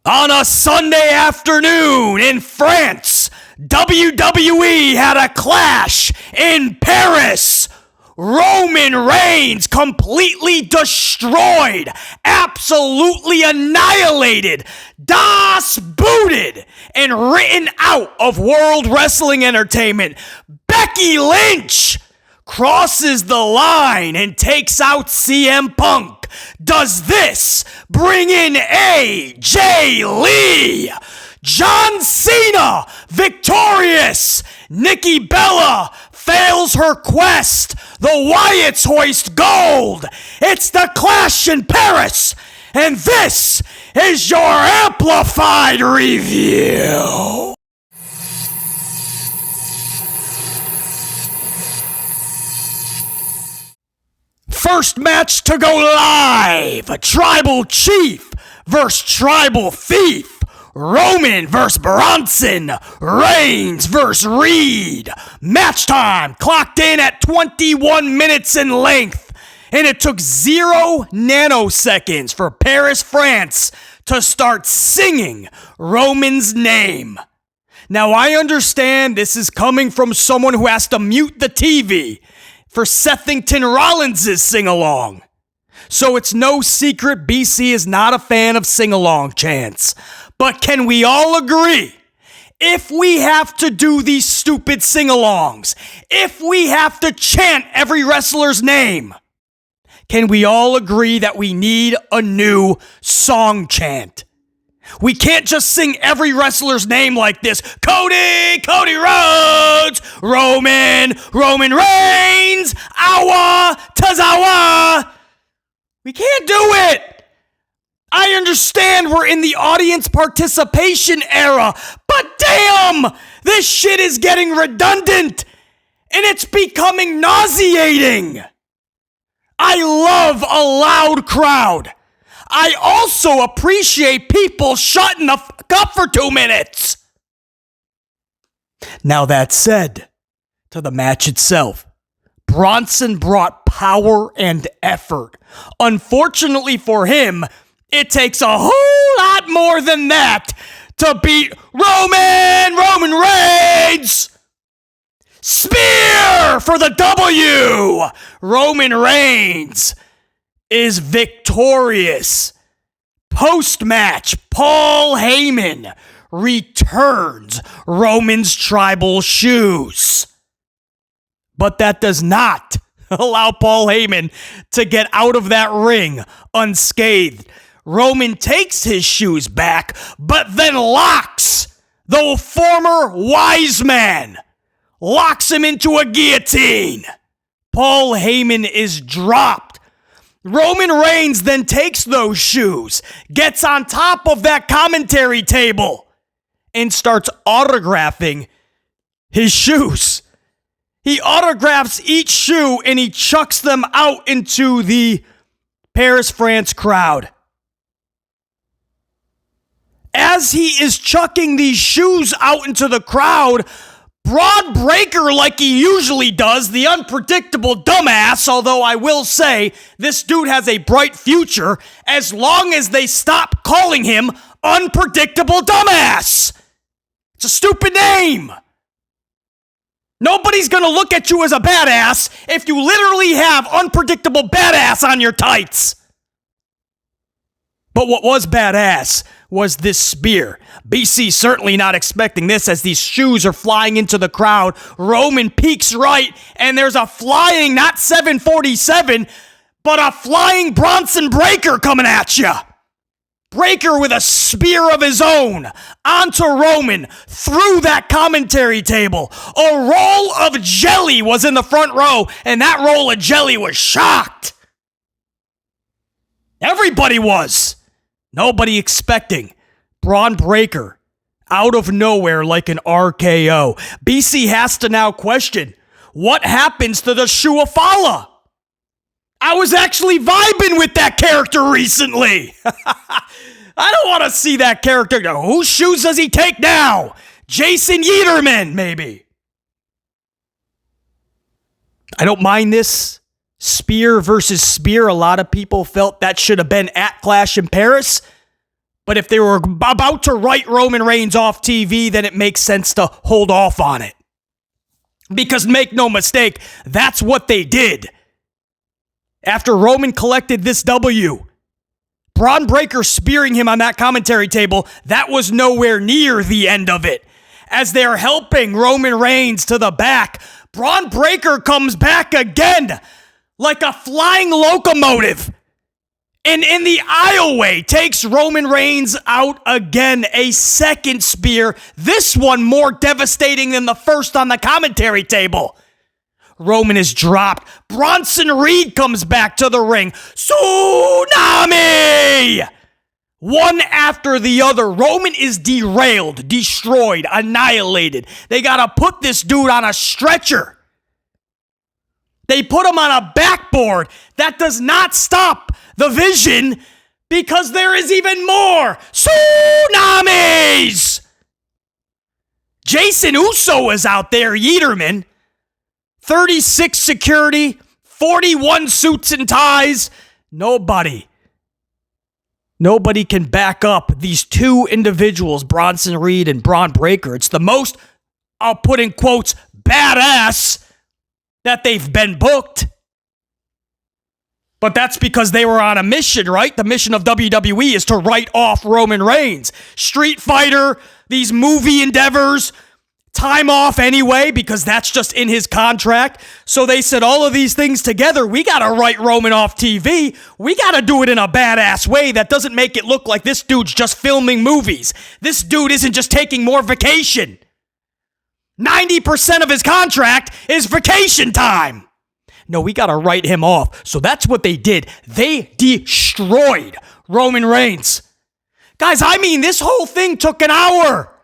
On a Sunday afternoon in France, WWE had a clash in Paris. Roman Reigns completely destroyed, absolutely annihilated, das booted, and written out of World Wrestling Entertainment. Becky Lynch crosses the line and takes out CM Punk. Does this bring in AJ Lee? John Cena victorious. Nikki Bella fails her quest. The Wyatts hoist gold. It's the Clash in Paris. And this is your amplified review. First match to go live. A Tribal Chief versus Tribal Thief. Roman versus Bronson. Reigns versus Reed. Match time clocked in at 21 minutes in length. And it took 0 nanoseconds for Paris, France to start singing Roman's name. Now I understand this is coming from someone who has to mute the TV for Sethington Rollins' sing-along. So it's no secret BC is not a fan of sing-along chants. But can we all agree, if we have to do these stupid sing-alongs, if we have to chant every wrestler's name, can we all agree that we need a new song chant? We can't just sing every wrestler's name like this. Cody Rhodes, Roman Reigns, Awa Tozawa. We can't do it. I understand we're in the audience participation era, but damn, this shit is getting redundant and it's becoming nauseating. I love a loud crowd. I also appreciate people shutting the fuck up for 2 minutes. Now that said, to the match itself, Bronson brought power and effort. Unfortunately for him, it takes a whole lot more than that to beat Roman Reigns. Spear for the W. Roman Reigns is victorious. Post-match, Paul Heyman returns Roman's tribal shoes. But that does not allow Paul Heyman to get out of that ring unscathed. Roman takes his shoes back, but then locks the former wise man. Locks him into a guillotine. Paul Heyman is dropped. Roman Reigns then takes those shoes, gets on top of that commentary table, and starts autographing his shoes. He autographs each shoe and he chucks them out into the Paris, France crowd. As he is chucking these shoes out into the crowd, Braun Breaker, like he usually does, the unpredictable dumbass, although I will say this dude has a bright future as long as they stop calling him Unpredictable Dumbass. It's a stupid name. Nobody's gonna look at you as a badass if you literally have Unpredictable Badass on your tights. But what was badass was this spear. BC certainly not expecting this as these shoes are flying into the crowd. Roman peeks right, and there's a flying, not 747, but a flying Bronson Breaker coming at you. Breaker with a spear of his own onto Roman through that commentary table. A roll of jelly was in the front row, and that roll of jelly was shocked. Everybody was. Nobody expecting Braun Breaker out of nowhere like an RKO. BC has to now question, what happens to the Shuafala? I was actually vibing with that character recently. I don't want to see that character. Whose shoes does he take now? Jason Yeterman, maybe. I don't mind this. Spear versus spear. A lot of people felt that should have been at Clash in Paris. But if they were about to write Roman Reigns off TV, then it makes sense to hold off on it. Because make no mistake, that's what they did. After Roman collected this W, Braun Breaker spearing him on that commentary table, that was nowhere near the end of it. As they're helping Roman Reigns to the back, Braun Breaker comes back again like a flying locomotive. And in the aisleway, takes Roman Reigns out again. A second spear. This one more devastating than the first on the commentary table. Roman is dropped. Bronson Reed comes back to the ring. Tsunami! One after the other. Roman is derailed, destroyed, annihilated. They gotta put this dude on a stretcher. They put him on a backboard. That does not stop the vision because there is even more tsunamis. Jason Uso is out there, Yeaterman. 36 security, 41 suits and ties. Nobody can back up these two individuals, Bronson Reed and Braun Breaker. It's the most, I'll put in quotes, badass that they've been booked. But that's because they were on a mission, right? The mission of WWE is to write off Roman Reigns. Street Fighter, these movie endeavors, time off anyway, because that's just in his contract. So they said all of these things together, we got to write Roman off TV. We got to do it in a badass way that doesn't make it look like this dude's just filming movies. This dude isn't just taking more vacation. 90% of his contract is vacation time. No, we got to write him off. So that's what they did. They destroyed Roman Reigns. Guys, I mean, this whole thing took an hour.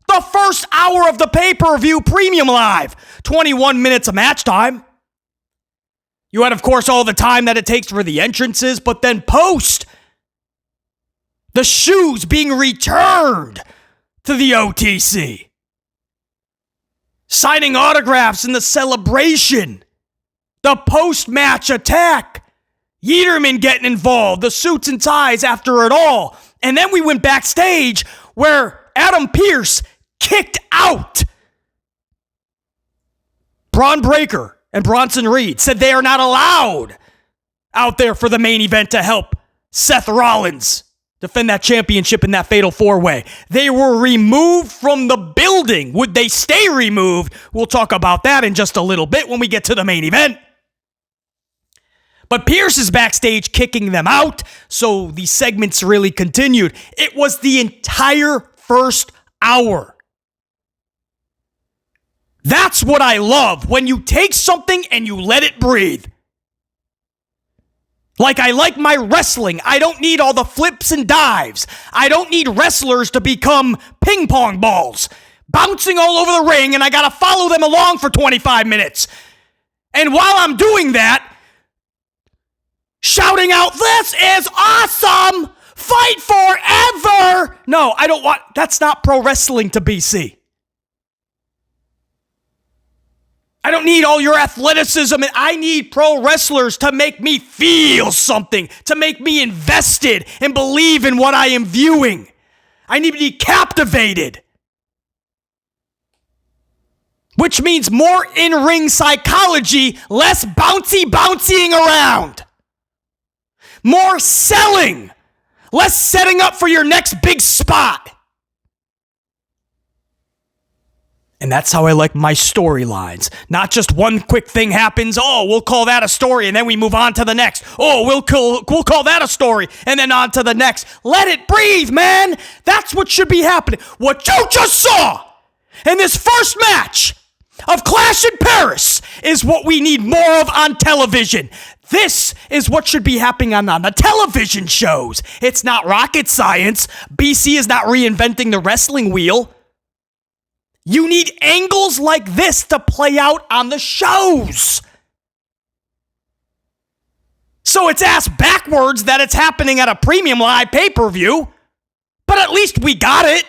The first hour of the pay-per-view premium live. 21 minutes of match time. You had, of course, all the time that it takes for the entrances, but then post. The shoes being returned to the OTC. Signing autographs in the celebration. The post-match attack. Yeaterman getting involved. The suits and ties after it all. And then we went backstage where Adam Pearce kicked out Braun Breaker and Bronson Reed. Said they are not allowed out there for the main event to help Seth Rollins defend that championship in that fatal four-way. They were removed from the building. Would they stay removed? We'll talk about that in just a little bit when we get to the main event. But Pierce is backstage kicking them out, so the segments really continued. It was the entire first hour. That's what I love, when you take something and you let it breathe. Like I like my wrestling. I don't need all the flips and dives. I don't need wrestlers to become ping pong balls, bouncing all over the ring, and I gotta follow them along for 25 minutes. And while I'm doing that, shouting out, "This is awesome! Fight forever!" No, I don't want, that's not pro wrestling to BC. I don't need all your athleticism. I need pro wrestlers to make me feel something, to make me invested and believe in what I am viewing. I need to be captivated. Which means more in-ring psychology, less bouncying around. More selling, less setting up for your next big spot. And that's how I like my storylines. Not just one quick thing happens. Oh, we'll call that a story, and then we move on to the next. Oh, we'll call that a story, and then on to the next. Let it breathe, man. That's what should be happening. What you just saw in this first match of Clash in Paris is what we need more of on television. This is what should be happening on the television shows. It's not rocket science. BC is not reinventing the wrestling wheel. You need angles like this to play out on the shows. So it's ass backwards that it's happening at a premium live pay-per-view, but at least we got it.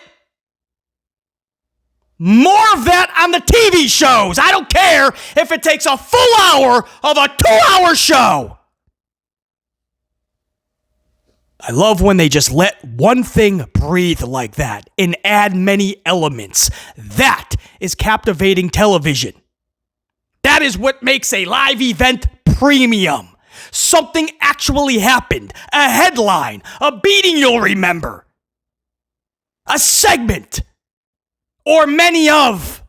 More of that on the TV shows. I don't care if it takes a full hour of a 2-hour show. I love when they just let one thing breathe like that and add many elements. That is captivating television. That is what makes a live event premium. Something actually happened. A headline. A beating you'll remember. A segment. Or many of.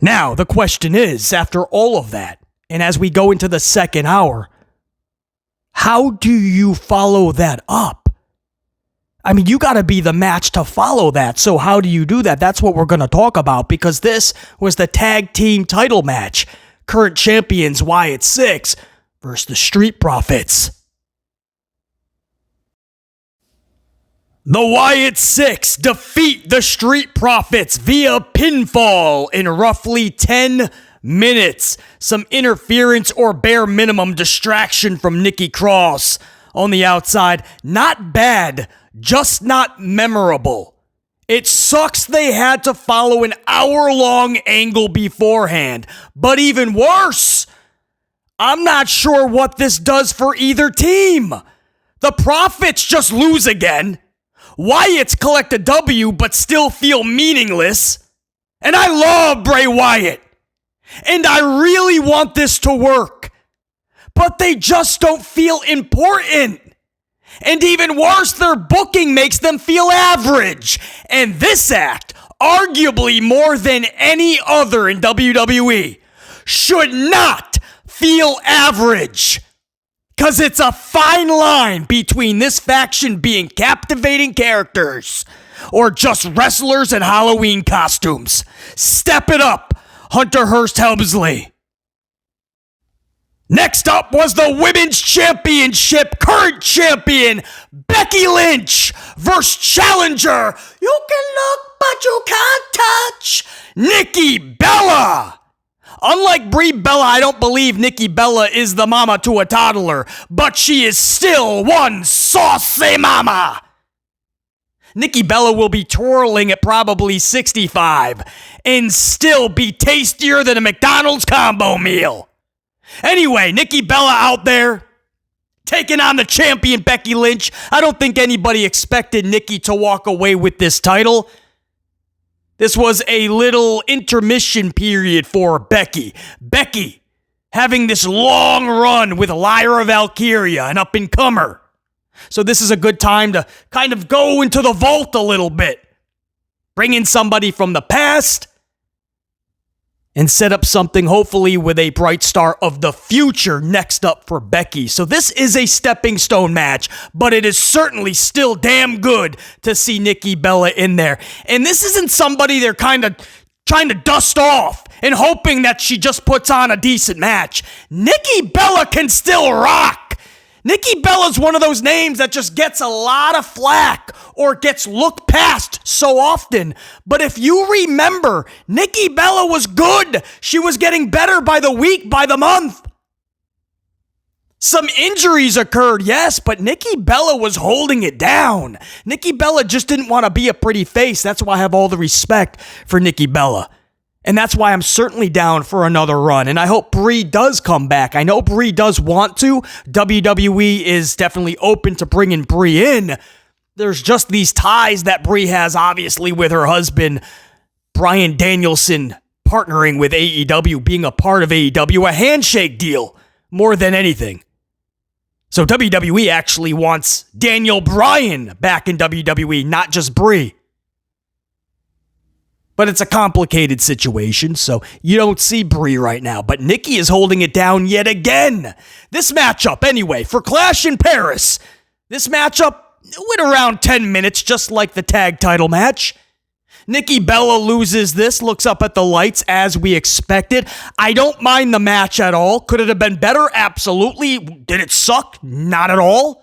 Now, the question is, after all of that, and as we go into the second hour, how do you follow that up? I mean, you got to be the match to follow that. So how do you do that? That's what we're going to talk about, because this was the tag team title match. Current champions Wyatt 6 versus the Street Profits. The Wyatt 6 defeat the Street Profits via pinfall in roughly 10 minutes. Some interference or bare minimum distraction from Nikki Cross on the outside. Not bad, just not memorable. It sucks they had to follow an hour-long angle beforehand. But even worse, I'm not sure what this does for either team. The Profits just lose again. Wyatt's collect a W but still feel meaningless. And I love Bray Wyatt. And I really want this to work. But they just don't feel important. And even worse, their booking makes them feel average. And this act, arguably more than any other in WWE, should not feel average. Because it's a fine line between this faction being captivating characters or just wrestlers in Halloween costumes. Step it up, Hunter Hearst Helmsley. Next up was the Women's Championship current champion Becky Lynch versus challenger, you can look but you can't touch, Nikki Bella. Unlike Brie Bella, I don't believe Nikki Bella is the mama to a toddler, but she is still one saucy mama. Nikki Bella will be twirling at probably 65 and still be tastier than a McDonald's combo meal. Anyway, Nikki Bella out there taking on the champion Becky Lynch. I don't think anybody expected Nikki to walk away with this title. This was a little intermission period for Becky. Becky having this long run with Lyra Valkyria, an up-and-comer. So this is a good time to kind of go into the vault a little bit. Bring in somebody from the past and set up something hopefully with a bright star of the future next up for Becky. So this is a stepping stone match, but it is certainly still damn good to see Nikki Bella in there. And this isn't somebody they're kind of trying to dust off and hoping that she just puts on a decent match. Nikki Bella can still rock. Nikki Bella's one of those names that just gets a lot of flack or gets looked past so often. But if you remember, Nikki Bella was good. She was getting better by the week, by the month. Some injuries occurred, yes, but Nikki Bella was holding it down. Nikki Bella just didn't want to be a pretty face. That's why I have all the respect for Nikki Bella. And that's why I'm certainly down for another run. And I hope Brie does come back. I know Brie does want to. WWE is definitely open to bringing Brie in. There's just these ties that Brie has, obviously, with her husband, Bryan Danielson, partnering with AEW, being a part of AEW, a handshake deal more than anything. So WWE actually wants Daniel Bryan back in WWE, not just Brie. But it's a complicated situation, so you don't see Brie right now. But Nikki is holding it down yet again. This matchup, anyway, for Clash in Paris. This matchup went around 10 minutes, just like the tag title match. Nikki Bella loses this, looks up at the lights as we expected. I don't mind the match at all. Could it have been better? Absolutely. Did it suck? Not at all.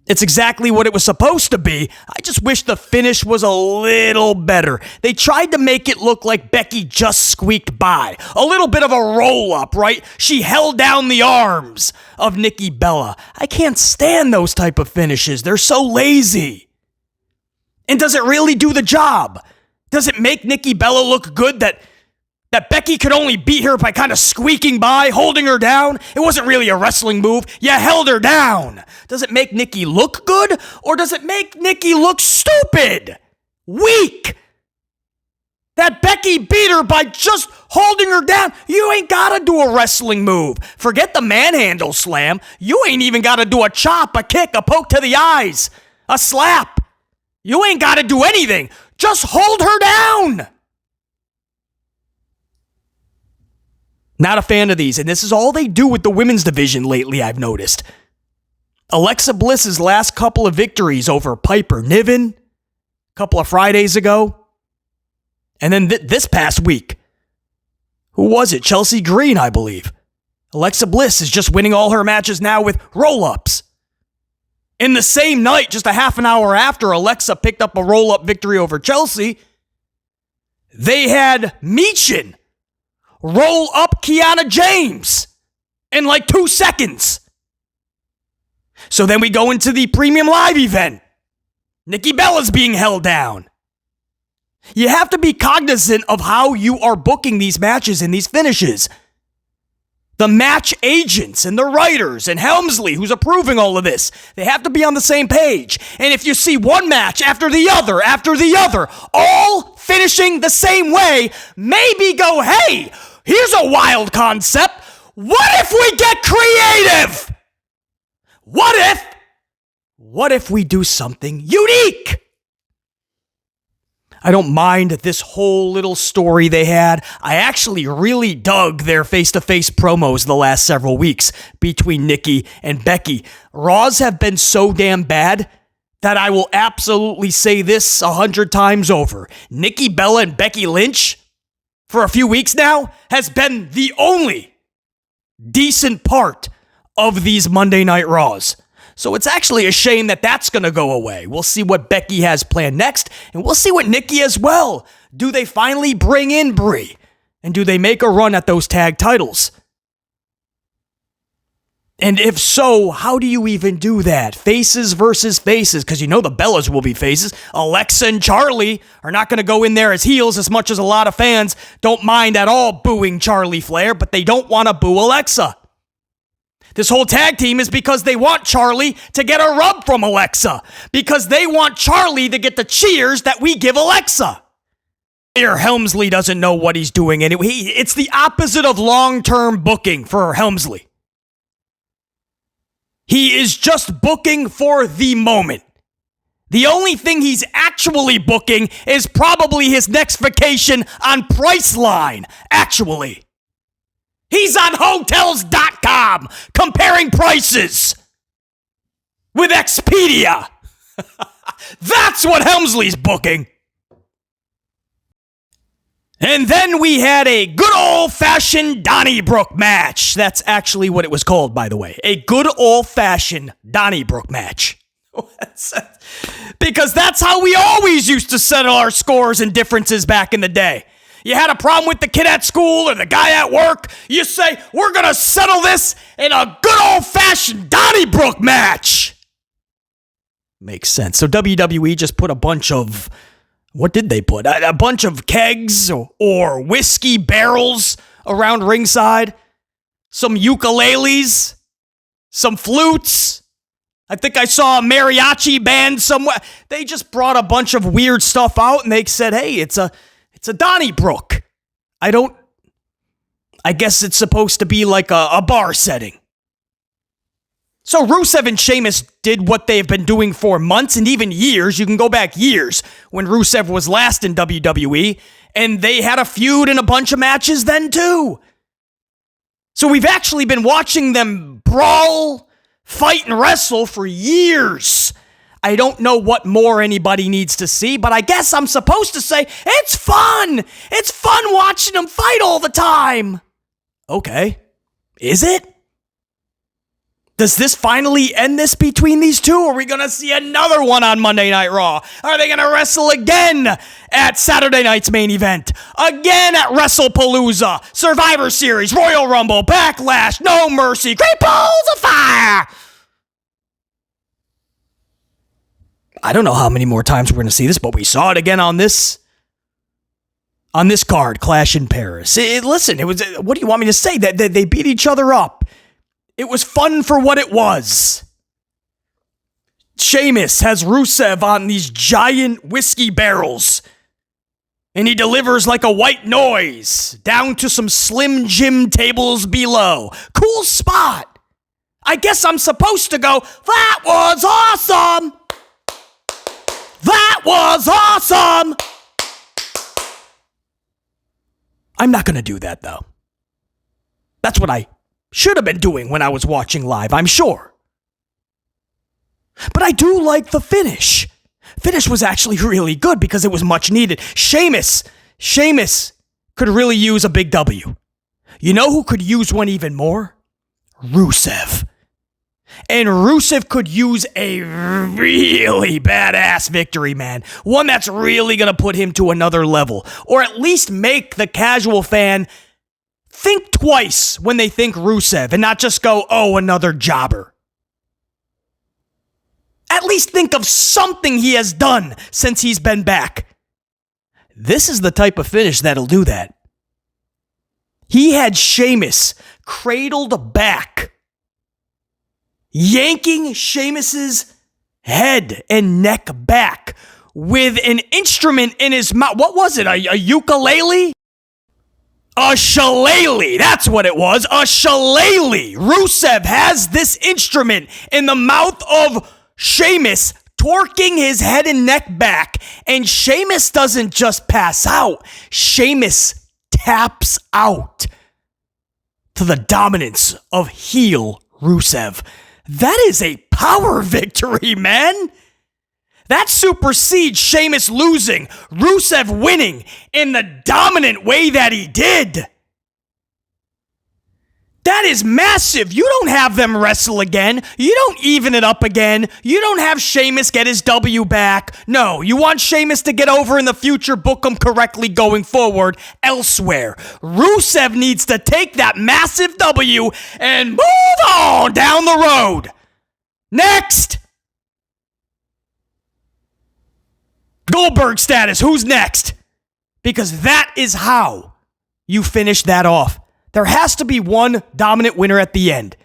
It's exactly what it was supposed to be. I just wish the finish was a little better. They tried to make it look like Becky just squeaked by. A little bit of a roll-up, right? She held down the arms of Nikki Bella. I can't stand those type of finishes. They're so lazy. And does it really do the job? Does it make Nikki Bella look good that That Becky could only beat her by kind of squeaking by, holding her down. It wasn't really a wrestling move. You held her down. Does it make Nikki look good, or does it make Nikki look stupid? Weak. That Becky beat her by just holding her down. You ain't got to do a wrestling move. Forget the manhandle slam. You ain't even got to do a chop, a kick, a poke to the eyes, a slap. You ain't got to do anything. Just hold her down. Not a fan of these, and this is all they do with the women's division lately, I've noticed. Alexa Bliss's last couple of victories over Piper Niven, a couple of Fridays ago, and then this past week. Who was it? Chelsea Green, I believe. Alexa Bliss is just winning all her matches now with roll-ups. In the same night, just a half an hour after Alexa picked up a roll-up victory over Chelsea, they had Michin roll up Kiana James in like 2 seconds. So then we go into the premium live event. Nikki Bella's being held down. You have to be cognizant of how you are booking these matches and these finishes. The match agents and the writers and Helmsley, who's approving all of this, they have to be on the same page. And if you see one match after the other, all finishing the same way, maybe go, hey, here's a wild concept. What if we get creative? What if we do something unique? I don't mind this whole little story they had. I actually really dug their face-to-face promos the last several weeks between Nikki and Becky. Raws have been so damn bad that I will absolutely say this 100 times over. Nikki Bella and Becky Lynch, for a few weeks now, has been the only decent part of these Monday Night Raws. So it's actually a shame that that's going to go away. We'll see what Becky has planned next, and we'll see what Nikki as well. Do they finally bring in Brie? And do they make a run at those tag titles? And if so, how do you even do that? Faces versus faces, because you know the Bellas will be faces. Alexa and Charlie are not going to go in there as heels as much as a lot of fans don't mind at all booing Charlie Flair, but they don't want to boo Alexa. This whole tag team is because they want Charlie to get a rub from Alexa, because they want Charlie to get the cheers that we give Alexa. Here, Helmsley doesn't know what he's doing, and it's the opposite of long-term booking for Helmsley. He is just booking for the moment. The only thing he's actually booking is probably his next vacation on Priceline, actually. He's on Hotels.com comparing prices with Expedia. That's what Helmsley's booking. And then we had a good old-fashioned Donnybrook match. That's actually what it was called, by the way. A good old-fashioned Donnybrook match. Because that's how we always used to settle our scores and differences back in the day. You had a problem with the kid at school or the guy at work, you say, we're going to settle this in a good old-fashioned Donnybrook match. Makes sense. So WWE just put a bunch of, what did they put? A bunch of kegs or whiskey barrels around ringside. Some ukuleles. Some flutes. I think I saw a mariachi band somewhere. They just brought a bunch of weird stuff out and they said, hey, it's a Donnybrook. I guess it's supposed to be like a bar setting. So Rusev and Sheamus did what they've been doing for months and even years. You can go back years when Rusev was last in WWE, and they had a feud and a bunch of matches then too. So we've actually been watching them brawl, fight, and wrestle for years. I don't know what more anybody needs to see, but I guess I'm supposed to say, it's fun! It's fun watching them fight all the time! Okay. Is it? Does this finally end this between these two? Or are we going to see another one on Monday Night Raw? Are they going to wrestle again at Saturday night's main event? Again at WrestlePalooza, Survivor Series, Royal Rumble, Backlash, No Mercy, Great Balls of Fire! I don't know how many more times we're going to see this, but we saw it again on this on this card, Clash in Paris. Listen, it was. What do you want me to say? That they beat each other up. It was fun for what it was. Sheamus has Rusev on these giant whiskey barrels, and he delivers like a white noise down to some Slim Jim tables below. Cool spot. I guess I'm supposed to go, that was awesome. That was awesome. I'm not going to do that, though. That's what I should have been doing when I was watching live, I'm sure. But I do like the finish. Finish was actually really good because it was much needed. Sheamus could really use a big W. You know who could use one even more? Rusev. And Rusev could use a really badass victory, man. One that's really going to put him to another level. Or at least make the casual fan think twice when they think Rusev and not just go, oh, another jobber. At least think of something he has done since he's been back. This is the type of finish that'll do that. He had Sheamus cradled back, yanking Sheamus's head and neck back with an instrument in his mouth. What was it? A ukulele? A shillelagh. That's what it was. A shillelagh. Rusev has this instrument in the mouth of Sheamus, torquing his head and neck back, and Sheamus doesn't just pass out. Sheamus taps out to the dominance of heel Rusev. That is a power victory, man. That supersedes Sheamus losing, Rusev winning in the dominant way that he did. That is massive. You don't have them wrestle again. You don't even it up again. You don't have Sheamus get his W back. No, you want Sheamus to get over in the future, book him correctly going forward elsewhere. Rusev needs to take that massive W and move on down the road. Next. Goldberg status. Who's next? Because that is how you finish that off. There has to be one dominant winner at the end.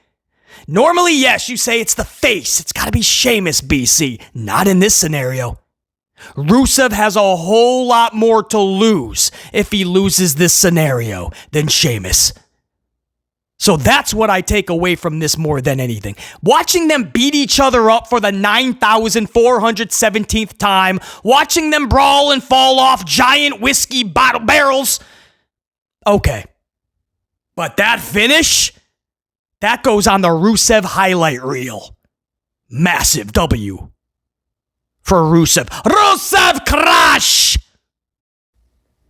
Normally, yes, you say it's the face. It's got to be Sheamus, BC. Not in this scenario. Rusev has a whole lot more to lose if he loses this scenario than Sheamus. So that's what I take away from this more than anything. Watching them beat each other up for the 9,417th time, watching them brawl and fall off giant whiskey bottle barrels. Okay. But that finish, that goes on the Rusev highlight reel. Massive W for Rusev. Rusev crush!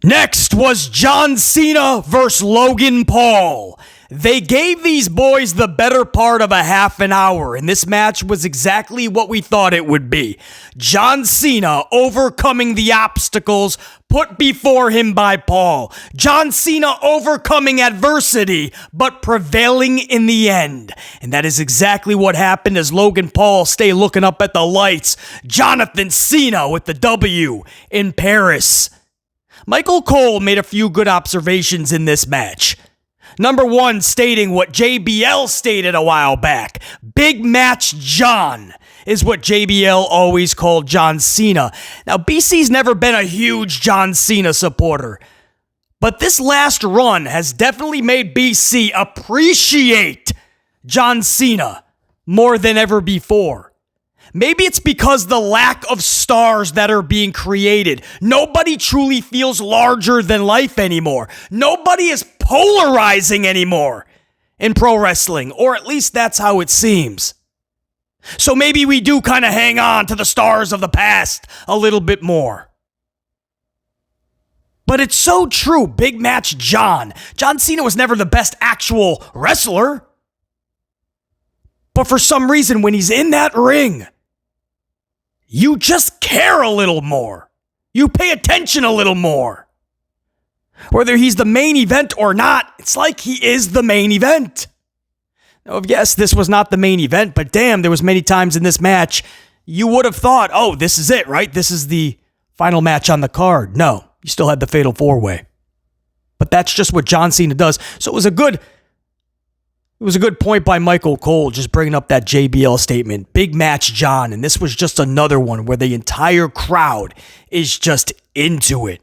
Next was John Cena versus Logan Paul. They gave these boys the better part of a half an hour, and this match was exactly what we thought it would be. John Cena overcoming the obstacles put before him by Paul. John Cena overcoming adversity, but prevailing in the end. And that is exactly what happened as Logan Paul stayed looking up at the lights. Jonathan Cena with the W in Paris. Michael Cole made a few good observations in this match. Number one, stating what JBL stated a while back. Big Match John is what JBL always called John Cena. Now, BC's never been a huge John Cena supporter, but this last run has definitely made BC appreciate John Cena more than ever before. Maybe it's because the lack of stars that are being created. Nobody truly feels larger than life anymore. Nobody is polarizing anymore in pro wrestling, or at least that's how it seems. So maybe we do kind of hang on to the stars of the past a little bit more. But it's so true. Big Match John. John Cena was never the best actual wrestler. But for some reason, when he's in that ring, you just care a little more. You pay attention a little more. Whether he's the main event or not, it's like he is the main event. Now, yes, this was not the main event, but damn, there was many times in this match you would have thought, oh, this is it, right? This is the final match on the card. No, you still had the Fatal 4-Way. But that's just what John Cena does. So it was a good point by Michael Cole, just bringing up that JBL statement. Big match, John. And this was just another one where the entire crowd is just into it.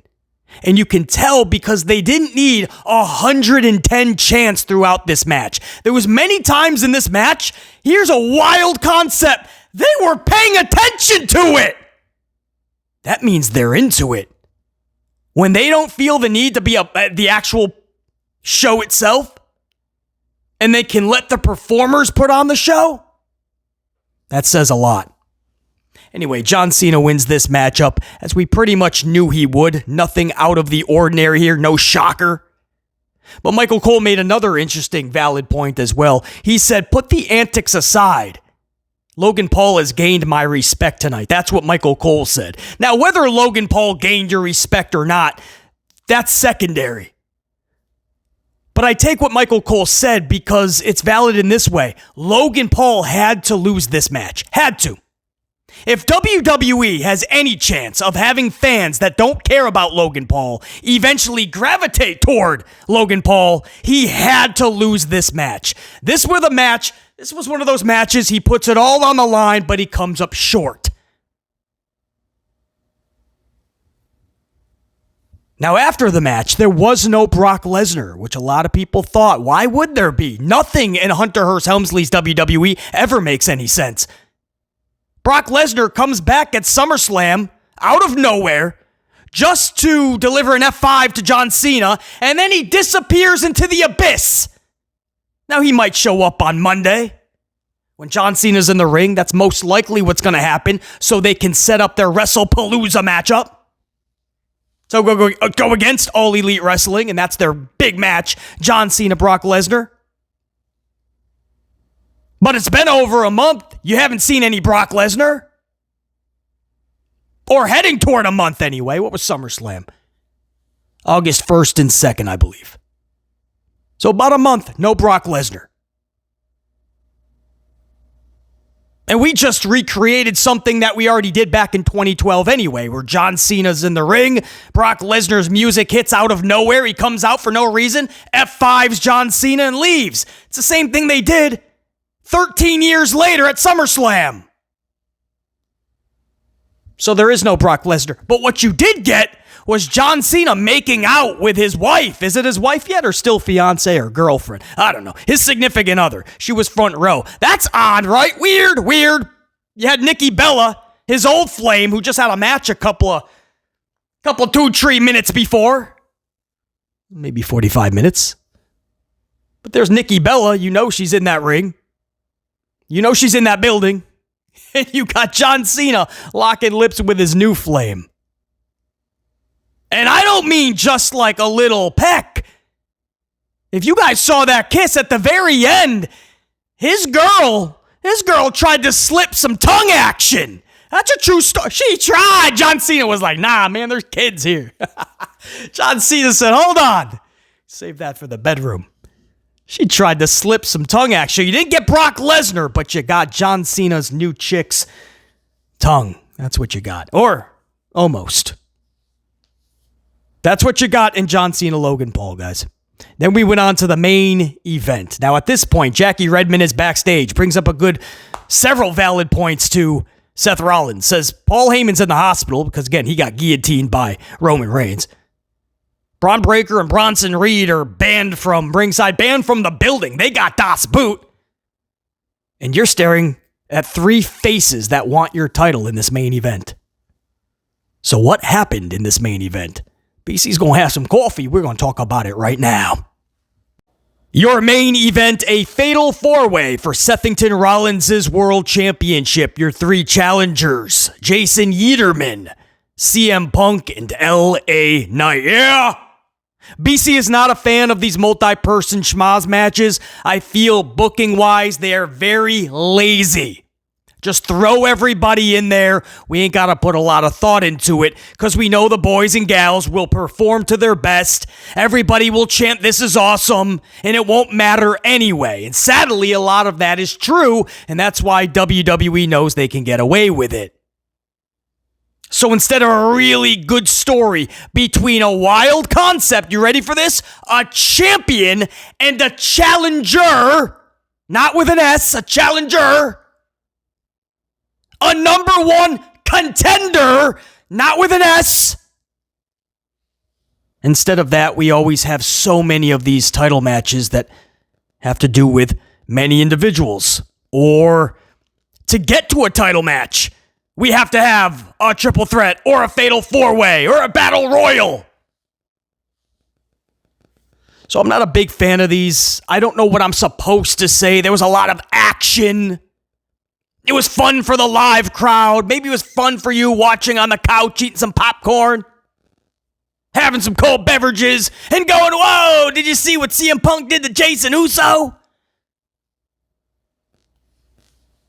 And you can tell because they didn't need 110 chants throughout this match. There was many times in this match, here's a wild concept, they were paying attention to it. That means they're into it. When they don't feel the need to be the actual show itself, and they can let the performers put on the show, that says a lot. Anyway, John Cena wins this matchup, as we pretty much knew he would. Nothing out of the ordinary here, no shocker. But Michael Cole made another interesting, valid point as well. He said, put the antics aside. Logan Paul has gained my respect tonight. That's what Michael Cole said. Now, whether Logan Paul gained your respect or not, that's secondary. But I take what Michael Cole said because it's valid in this way. Logan Paul had to lose this match. Had to. If WWE has any chance of having fans that don't care about Logan Paul eventually gravitate toward Logan Paul, he had to lose this match. This was one of those matches he puts it all on the line, but he comes up short. Now, after the match, there was no Brock Lesnar, which a lot of people thought, why would there be? Nothing in Hunter Hearst Helmsley's WWE ever makes any sense. Brock Lesnar comes back at SummerSlam out of nowhere just to deliver an F5 to John Cena, and then he disappears into the abyss. Now, he might show up on Monday when John Cena's in the ring. That's most likely what's going to happen, so they can set up their WrestlePalooza matchup. So go against All Elite Wrestling, and that's their big match, John Cena, Brock Lesnar. But it's been over a month. You haven't seen any Brock Lesnar. Or heading toward a month anyway. What was SummerSlam? August 1st and 2nd, I believe. So about a month, no Brock Lesnar. And we just recreated something that we already did back in 2012 anyway, where John Cena's in the ring, Brock Lesnar's music hits out of nowhere, he comes out for no reason, F5's John Cena and leaves. It's the same thing they did 13 years later at SummerSlam. So there is no Brock Lesnar. But what you did get was John Cena making out with his wife. Is it his wife yet or still fiance or girlfriend? I don't know. His significant other. She was front row. That's odd, right? Weird. You had Nikki Bella, his old flame, who just had a match a couple 2-3 minutes before. Maybe 45 minutes. But there's Nikki Bella. You know she's in that ring. You know she's in that building. And you got John Cena locking lips with his new flame. And I don't mean just like a little peck. If you guys saw that kiss at the very end, his girl tried to slip some tongue action. That's a true story. She tried. John Cena was like, nah, man, there's kids here. John Cena said, hold on. Save that for the bedroom. She tried to slip some tongue action. You didn't get Brock Lesnar, but you got John Cena's new chick's tongue. That's what you got. Or almost. That's what you got in John Cena, Logan Paul, guys. Then we went on to the main event. Now, at this point, Jackie Redmond is backstage, brings up a good several valid points to Seth Rollins. Says Paul Heyman's in the hospital because, again, he got guillotined by Roman Reigns. Braun Breaker and Bronson Reed are banned from ringside, banned from the building. They got Das Boot. And you're staring at 3 faces that want your title in this main event. So what happened in this main event? BC's going to have some coffee. We're going to talk about it right now. Your main event, a fatal 4-way for Sethington Rollins' World Championship. Your 3 challengers, Jason Yeaterman, CM Punk, and LA Knight. Yeah! BC is not a fan of these multi-person schmaz matches. I feel booking-wise, they are very lazy. Just throw everybody in there. We ain't got to put a lot of thought into it because we know the boys and gals will perform to their best. Everybody will chant, "This is awesome," and it won't matter anyway. And sadly, a lot of that is true, and that's why WWE knows they can get away with it. So instead of a really good story between a wild concept, you ready for this? A champion and a challenger, not with an S, a challenger. A number one contender, not with an S. Instead of that, we always have so many of these title matches that have to do with many individuals. Or to get to a title match, we have to have a triple threat or a fatal four-way or a battle royal. So I'm not a big fan of these. I don't know what I'm supposed to say. There was a lot of action. It was fun for the live crowd. Maybe it was fun for you watching on the couch, eating some popcorn, having some cold beverages, and going, whoa, did you see what CM Punk did to Jason Uso?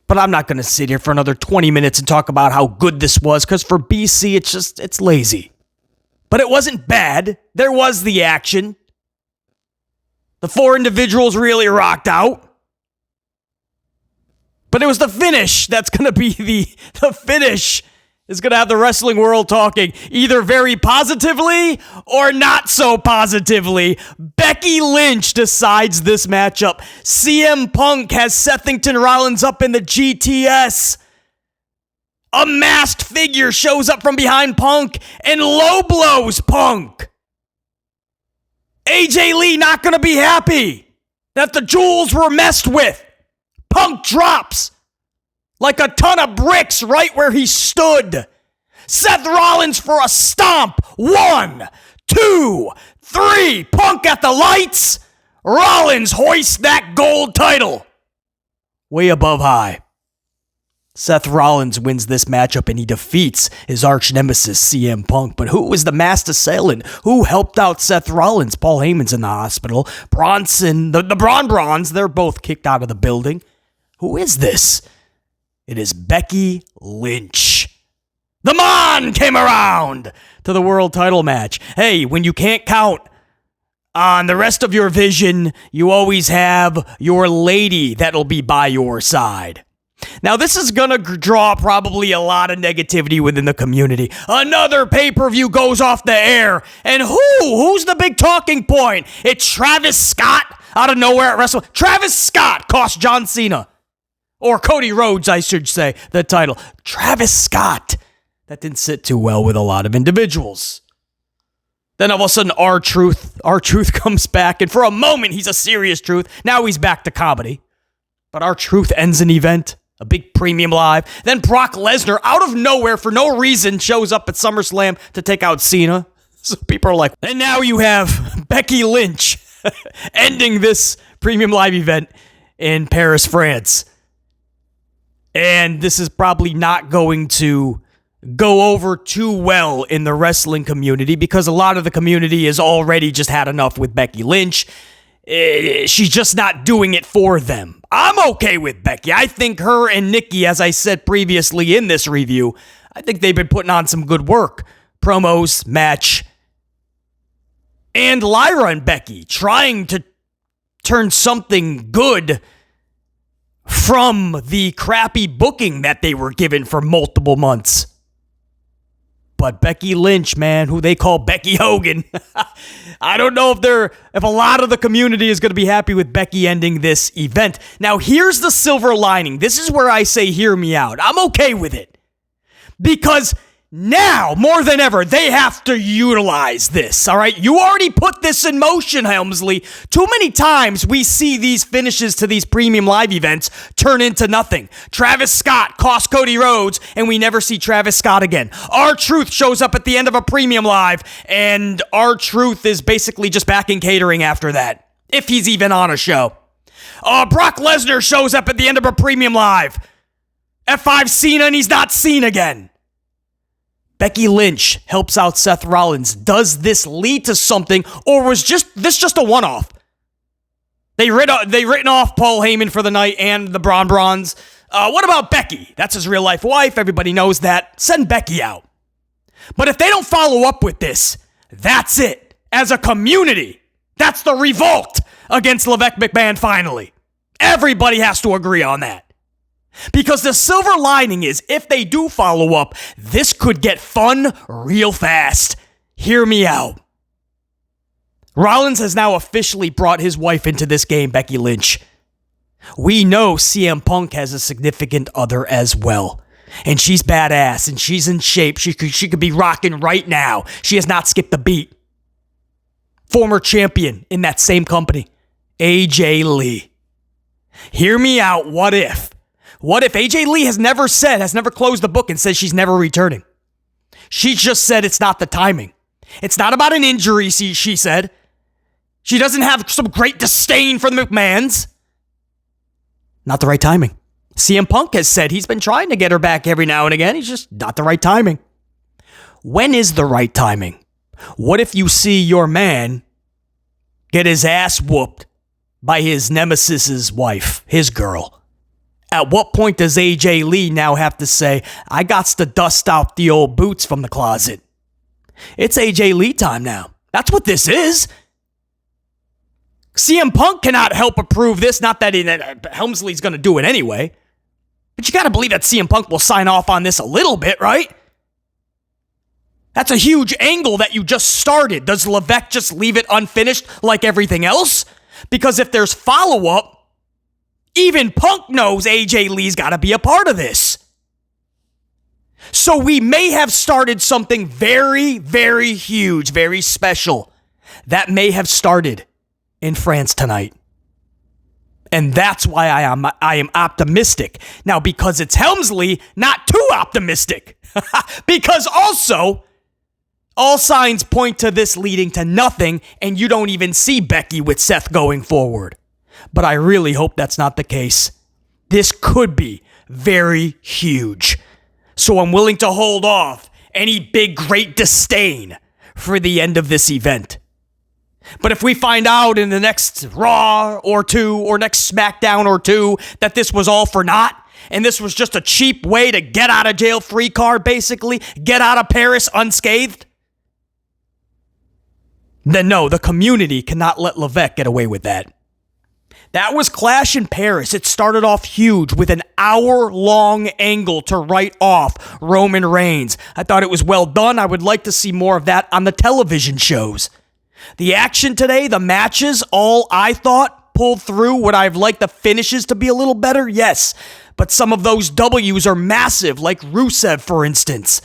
But I'm not going to sit here for another 20 minutes and talk about how good this was, because for BC, it's lazy. But it wasn't bad. There was the action. The four individuals really rocked out. But it was the finish that's going to be the finish is going to have the wrestling world talking either very positively or not so positively. Becky Lynch decides this matchup. CM Punk has Sethington Rollins up in the GTS. A masked figure shows up from behind Punk and low blows Punk. AJ Lee not going to be happy that the jewels were messed with. Punk drops like a ton of bricks right where he stood. Seth Rollins for a stomp. 1, 2, 3. Punk at the lights. Rollins hoists that gold title. Way above high. Seth Rollins wins this matchup and he defeats his arch nemesis CM Punk. But who was the masked assailant? Who helped out Seth Rollins? Paul Heyman's in the hospital. Bronson, the Brons, they're both kicked out of the building. Who is this? It is Becky Lynch. The Mon came around to the world title match. Hey, when you can't count on the rest of your vision, you always have your lady that'll be by your side. Now, this is going to draw probably a lot of negativity within the community. Another pay-per-view goes off the air. And who's the big talking point? It's Travis Scott out of nowhere at Wrestle. Travis Scott cost John Cena, or Cody Rhodes, I should say, the title. Travis Scott. That didn't sit too well with a lot of individuals. Then all of a sudden, R-Truth comes back, and for a moment, he's a serious Truth. Now he's back to comedy. But R-Truth ends an event, a big premium live. Then Brock Lesnar, out of nowhere, for no reason, shows up at SummerSlam to take out Cena. So people are like, and now you have Becky Lynch ending this premium live event in Paris, France. And this is probably not going to go over too well in the wrestling community because a lot of the community has already just had enough with Becky Lynch. She's just not doing it for them. I'm okay with Becky. I think her and Nikki, as I said previously in this review, I think they've been putting on some good work. Promos, match, and Lyra and Becky trying to turn something good from the crappy booking that they were given for multiple months. But Becky Lynch, man, who they call Becky Hogan, I don't know if a lot of the community is going to be happy with Becky ending this event. Now, here's the silver lining. This is where I say, hear me out. I'm okay with it. Because now, more than ever, they have to utilize this, all right? You already put this in motion, Helmsley. Too many times we see these finishes to these premium live events turn into nothing. Travis Scott cost Cody Rhodes, and we never see Travis Scott again. R-Truth shows up at the end of a premium live, and R-Truth is basically just back in catering after that, if he's even on a show. Brock Lesnar shows up at the end of a premium live. F5 Cena, and he's not seen again. Becky Lynch helps out Seth Rollins. Does this lead to something, or was this just a one-off? They written off Paul Heyman for the night and the Brons. What about Becky? That's his real-life wife. Everybody knows that. Send Becky out. But if they don't follow up with this, that's it. As a community, that's the revolt against Levesque McMahon finally. Everybody has to agree on that. Because the silver lining is, if they do follow up, this could get fun real fast. Hear me out. Rollins has now officially brought his wife into this game, Becky Lynch. We know CM Punk has a significant other as well. And she's badass, and she's in shape. She could be rocking right now. She has not skipped a beat. Former champion in that same company, AJ Lee. Hear me out. What if? What if AJ Lee has never closed the book and says she's never returning? She just said it's not the timing. It's not about an injury, she said. She doesn't have some great disdain for the McMahons. Not the right timing. CM Punk has said he's been trying to get her back every now and again. He's just not the right timing. When is the right timing? What if you see your man get his ass whooped by his nemesis's wife, his girl? At what point does AJ Lee now have to say, I gots to dust out the old boots from the closet? It's AJ Lee time now. That's what this is. CM Punk cannot help approve this. Not that Helmsley's going to do it anyway. But you got to believe that CM Punk will sign off on this a little bit, right? That's a huge angle that you just started. Does Levesque just leave it unfinished like everything else? Because if there's follow-up, even Punk knows AJ Lee's got to be a part of this. So we may have started something very, very huge, very special. That may have started in France tonight. And that's why I am optimistic. Now, because it's Helmsley, not too optimistic. Because also, all signs point to this leading to nothing, and you don't even see Becky with Seth going forward. But I really hope that's not the case. This could be very huge. So I'm willing to hold off any big, great disdain for the end of this event. But if we find out in the next Raw or two, or next SmackDown or two, that this was all for naught, and this was just a cheap way to get out of jail free card, basically, get out of Paris unscathed, then no, the community cannot let Levesque get away with that. That was Clash in Paris. It started off huge with an hour-long angle to write off Roman Reigns. I thought it was well done. I would like to see more of that on the television shows. The action today, the matches, all I thought pulled through. Would I have liked the finishes to be a little better? Yes. But some of those W's are massive, like Rusev, for instance.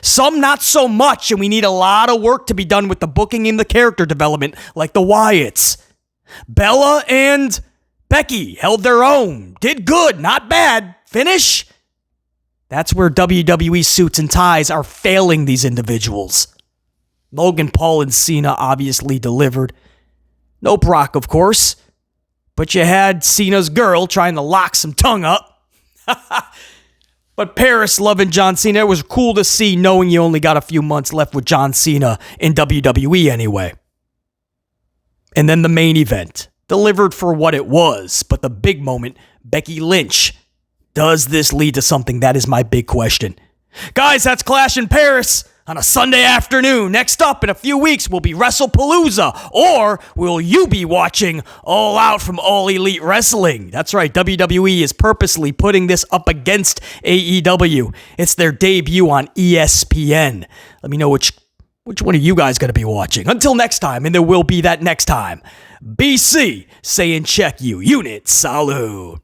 Some not so much, and we need a lot of work to be done with the booking and the character development, like the Wyatts. Bella and Becky held their own. Did good, not bad. Finish? That's where WWE suits and ties are failing these individuals. Logan Paul and Cena obviously delivered. No Brock, of course. But you had Cena's girl trying to lock some tongue up. But Paris loving John Cena. It was cool to see, knowing you only got a few months left with John Cena in WWE anyway. And then the main event, delivered for what it was, but the big moment, Becky Lynch. Does this lead to something? That is my big question. Guys, that's Clash in Paris on a Sunday afternoon. Next up in a few weeks will be WrestlePalooza. Or will you be watching All Out from All Elite Wrestling? That's right, WWE is purposely putting this up against AEW. It's their debut on ESPN. Let me know which one of you guys going to be watching? Until next time, and there will be that next time. BC saying check you. Unit salute.